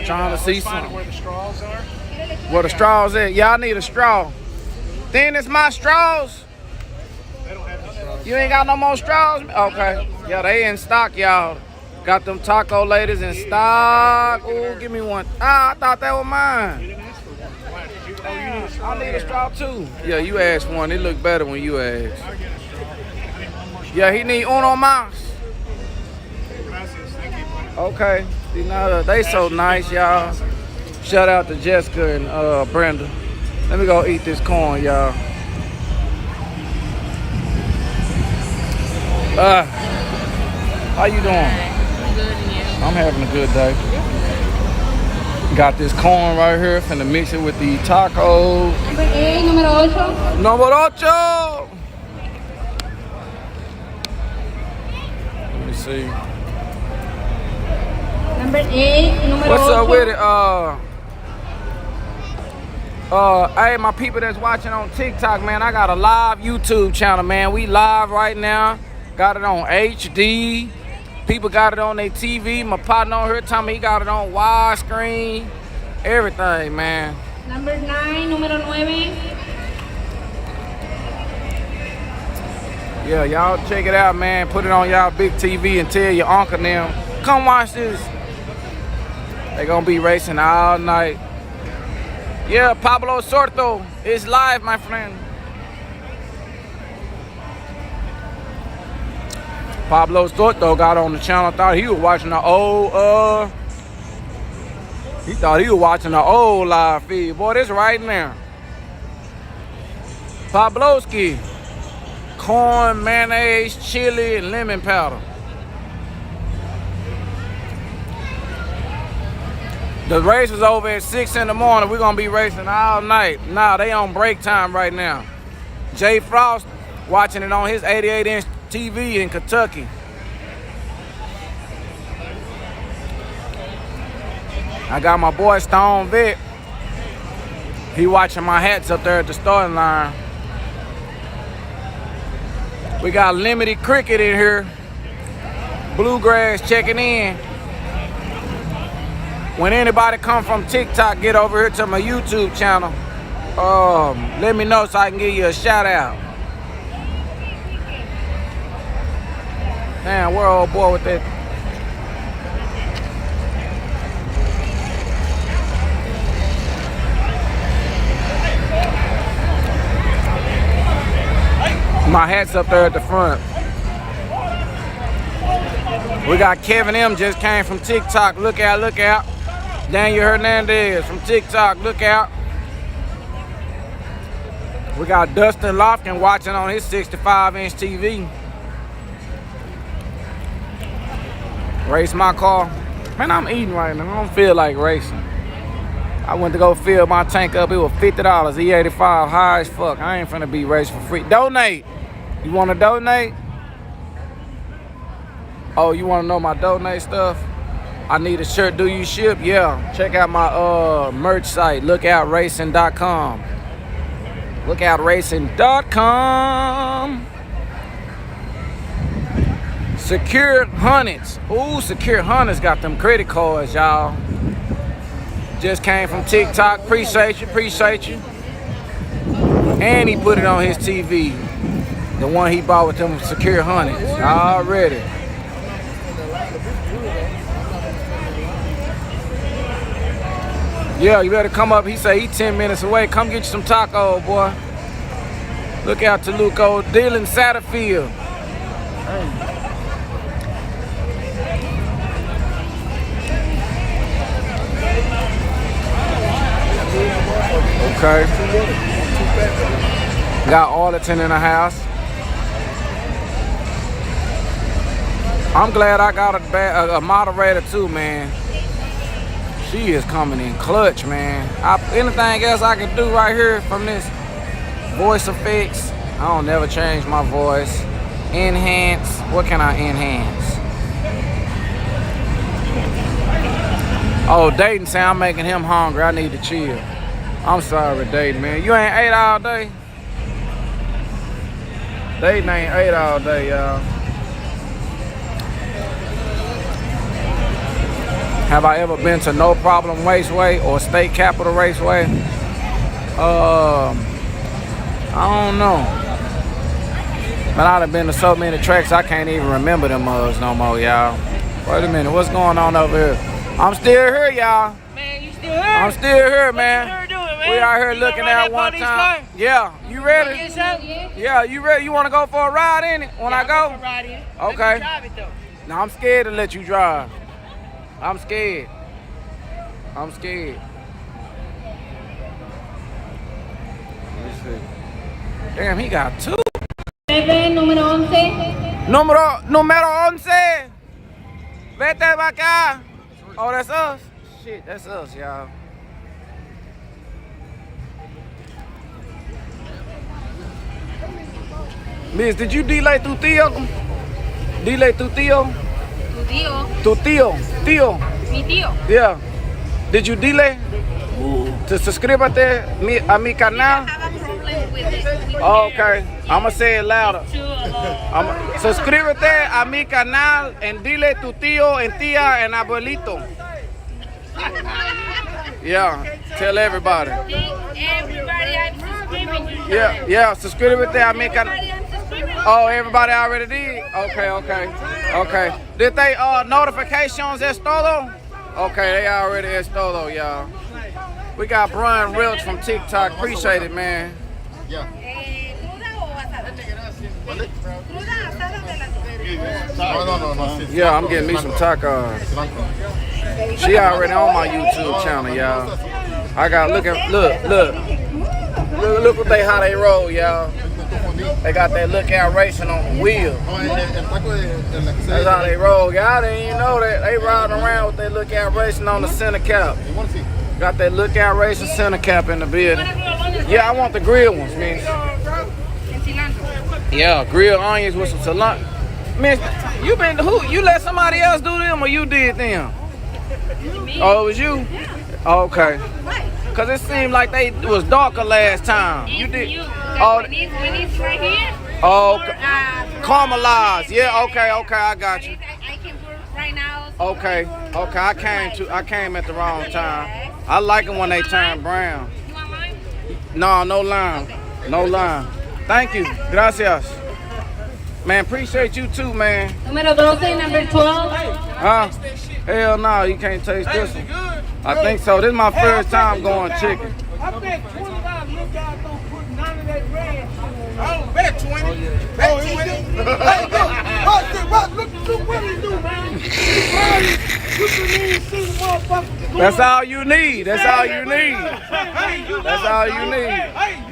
trying to see find something. where the straws are. Where the straws at? Yeah, I need a straw. Then it's my straws. They don't have any straws. You ain't got no more straws? Okay. Yeah, they in stock, y'all. Got them taco ladies in stock. Ooh, give me one. Ah, I thought that was You mine. didn't ask for one. Why did you? Oh, you need a straw. I need a straw too. Yeah, you asked one. It look better when you asked. I'll get a straw. I need one more straw. Yeah, he need uno más. Gracias. Thank you. Okay. See, now they so nice, y'all. Shout out to Jessica and Brenda. Let me go eat this corn, y'all. How you doing? I'm good, and you? I'm having a good day. Got this corn right here. Finna mix it with the tacos. Number 8, número 8. Number 8. Let me see. Number 8, número 8. What's up with it? Hey, my people that's watching on TikTok, man, I got a live YouTube channel, man. We live right now. Got it on HD. People got it on their TV. My partner on here telling me he got it on widescreen. Everything, man. Number 9, número 9. Yeah, y'all check it out, man. Put it on y'all big TV and tell your uncle and them, come watch this. They gonna be racing all night. Yeah, Pablo Sorto is live, my friend. Pablo Sorto got on the channel. Thought he was watching the old, he thought he was watching the old live feed. Boy, this right now. Pabloski. Corn, mayonnaise, chili, and lemon powder. The race was over at 6 in the morning. We're gonna be racing all night. Nah, they on break time right now. Jay Frost watching it on his 88-inch TV in Kentucky. I got my boy Stone Vic. He watching my hats up there at the starting line. We got Limited Cricket in here. Bluegrass checking in. When anybody come from TikTok, get over here to my YouTube channel. Let me know so I can give you a shout out. Damn, where old boy with that? My hat's up there at the front. We got Kevin M just came from TikTok. Look out, look out. Daniel Hernandez from TikTok. Look out. We got Dustin Lofkin watching on his 65-inch TV. Race my car. Man, I'm eating right now. I don't feel like racing. I went to go fill my tank up. It was $50. E85 high as fuck. I ain't finna be racing for free. Donate. You wanna donate? Oh, you wanna know my donate stuff? I need a shirt. Do you ship? Yeah. Check out my merch site. Lookoutracing.com. Lookoutracing.com. Secure Hunteds. Ooh, Secure Hunteds got them credit cards, y'all. Just came from TikTok. Appreciate you, appreciate you. And he put it on his TV. The one he bought with them Secure Hunteds. Already. Yeah, you better come up. He say he 10 minutes away. Come get you some tacos, boy. Look out to Luco. Dylan Satterfield. Okay. Got Arlington in the house. I'm glad I got a moderator too, man. She is coming in clutch, man. Anything else I can do right here from this voice effects? I don't never change my voice. Enhance. What can I enhance? Oh, Dayton say I'm making him hungry. I need to chill. I'm sorry, Dayton, man. You ain't ate all day? Dayton ain't ate all day, y'all. Have I ever been to No Problem Raceway or State Capitol Raceway? I don't know. But I'd have been to so many tracks I can't even remember them mugs no more, y'all. Wait a minute, what's going on over here? I'm still here, y'all. Man, you still here? I'm still here, man. What you here doing, man? We out here You looking gonna run at that one police time. car? Yeah, you ready? Get some? Yeah, you ready? You want to go for a ride in it when I go? Right in. Okay. Let me drive it though. No, I'm scared to let you drive. I'm scared. I'm scared. Let me see. Damn, he got two. 9, número 11. Número 11. Vete pa' acá. Oh, that's us. Shit, that's us, y'all. Miss, did you delay tu tío? Delay tu tío? Tu tío. Tu tío. Tío. Mi tío. Yeah. Did you delay? To suscríbete a mi canal? Have a problem with it. Okay. I'ma say it louder. Suscríbete a mi canal and dile tu tío and tía and abuelito. Yeah. Tell everybody. Everybody, I'm subscribing you. Yeah. Suscríbete a mi canal. Everybody, I'm subscribing. Oh, everybody already did? Okay. Did they notifications es todo? Okay, they already es todo, y'all. We got Brian Welch from TikTok. Appreciate it, man. ¿Cruda o asada? ¿Cruda, asada o de las dos? Yeah, I'm getting me some tacos. She already on my YouTube channel, y'all. I got look what how they roll, y'all. They got that lookout racing on the wheel. That's how they roll. Y'all didn't even know that. They riding around with that lookout racing on the center cap. Got that lookout racing center cap in the building. Yeah, I want the grilled ones, man. Yeah, grilled onions with some cilantro. Miss, you let somebody else do them or you did them? Oh, it was you? Okay. Cause it seemed like it was darker last time. You did. Oh, When it's right here. oh, caramelized. Yeah, okay, I got you. I can work right now. So Okay, I came at the wrong time. I like it when they turn brown. you want mine? No lime. No lime. Thank you. Gracias. Man, appreciate you too, man. Número 12, number 12. Huh? Hell no, you can't taste this one. I think so. This is my first time going chicken. I bet $20 look out don't put none of that red. I don't bet 20. Bet 20. Look what he do, man. You can even see the motherfucker. That's all you need. That's all you need. Hey, That's all you need. Hey,